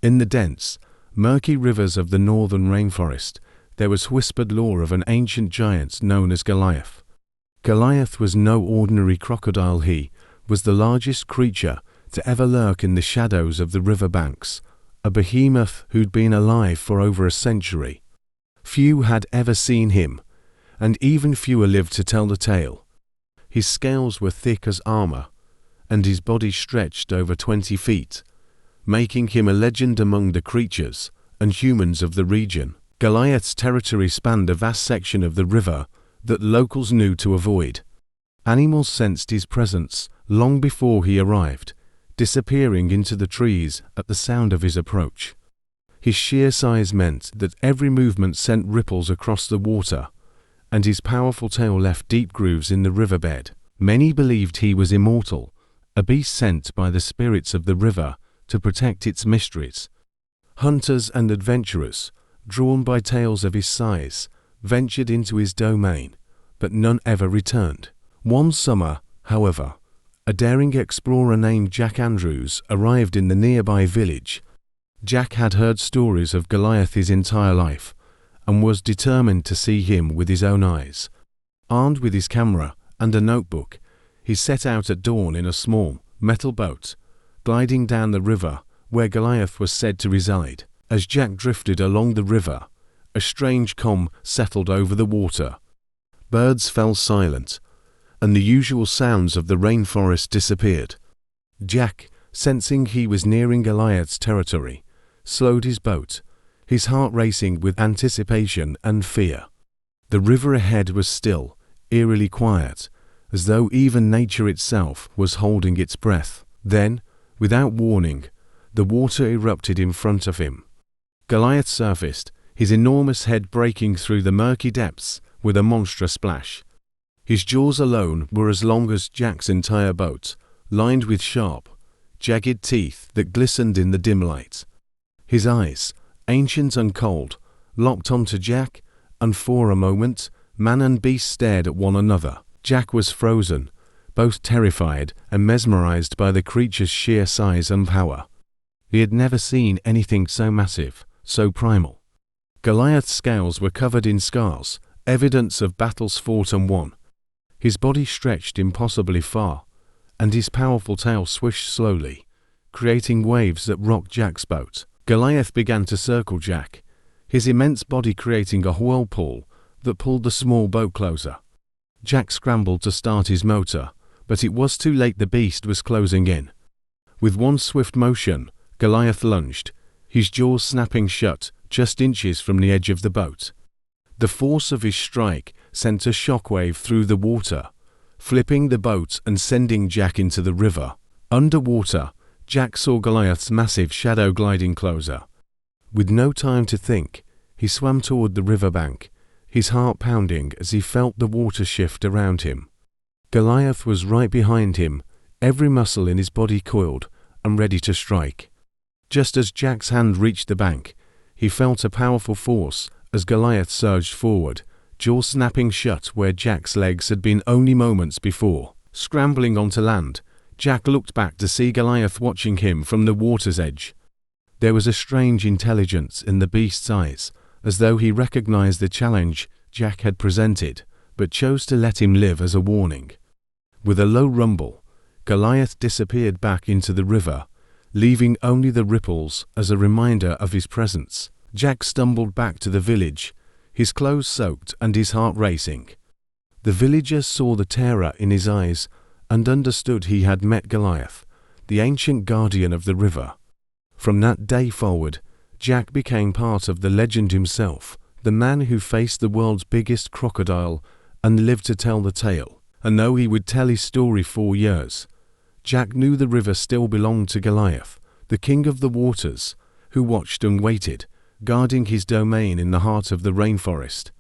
In the dense, murky rivers of the northern rainforest, there was whispered lore of an ancient giant known as Goliath. Goliath was no ordinary crocodile. He was the largest creature to ever lurk in the shadows of the river banks, a behemoth who'd been alive for over a century. Few had ever seen him, and even fewer lived to tell the tale. His scales were thick as armor, and his body stretched over 20 feet, making him a legend among the creatures and humans of the region. Goliath's territory spanned a vast section of the river that locals knew to avoid. Animals sensed his presence long before he arrived, disappearing into the trees at the sound of his approach. His sheer size meant that every movement sent ripples across the water, and his powerful tail left deep grooves in the riverbed. Many believed he was immortal, a beast sent by the spirits of the river to protect its mysteries. Hunters and adventurers, drawn by tales of his size, ventured into his domain, but none ever returned. One summer, however, a daring explorer named Jack Andrews arrived in the nearby village. Jack had heard stories of Goliath his entire life, and was determined to see him with his own eyes. Armed with his camera and a notebook, he set out at dawn in a small, metal boat, gliding down the river where Goliath was said to reside. As Jack drifted along the river, a strange calm settled over the water. Birds fell silent, and the usual sounds of the rainforest disappeared. Jack, sensing he was nearing Goliath's territory, slowed his boat, his heart racing with anticipation and fear. The river ahead was still, eerily quiet, as though even nature itself was holding its breath. Then, without warning, the water erupted in front of him. Goliath surfaced, his enormous head breaking through the murky depths with a monstrous splash. His jaws alone were as long as Jack's entire boat, lined with sharp, jagged teeth that glistened in the dim light. His eyes, ancient and cold, locked onto Jack, and for a moment, man and beast stared at one another. Jack was frozen, both terrified and mesmerized by the creature's sheer size and power. He had never seen anything so massive, so primal. Goliath's scales were covered in scars, evidence of battles fought and won. His body stretched impossibly far, and his powerful tail swished slowly, creating waves that rocked Jack's boat. Goliath began to circle Jack, his immense body creating a whirlpool that pulled the small boat closer. Jack scrambled to start his motor, but it was too late. The beast was closing in. With one swift motion, Goliath lunged, his jaws snapping shut just inches from the edge of the boat. The force of his strike sent a shockwave through the water, flipping the boat and sending Jack into the river. Underwater, Jack saw Goliath's massive shadow gliding closer. With no time to think, he swam toward the riverbank, his heart pounding as he felt the water shift around him. Goliath was right behind him, every muscle in his body coiled and ready to strike. Just as Jack's hand reached the bank, he felt a powerful force as Goliath surged forward, jaws snapping shut where Jack's legs had been only moments before. Scrambling onto land, Jack looked back to see Goliath watching him from the water's edge. There was a strange intelligence in the beast's eyes, as though he recognized the challenge Jack had presented, but chose to let him live as a warning. With a low rumble, Goliath disappeared back into the river, leaving only the ripples as a reminder of his presence. Jack stumbled back to the village, his clothes soaked and his heart racing. The villagers saw the terror in his eyes and understood he had met Goliath, the ancient guardian of the river. From that day forward, Jack became part of the legend himself, the man who faced the world's biggest crocodile and lived to tell the tale. And though he would tell his story for years, Jack knew the river still belonged to Goliath, the king of the waters, who watched and waited, guarding his domain in the heart of the rainforest.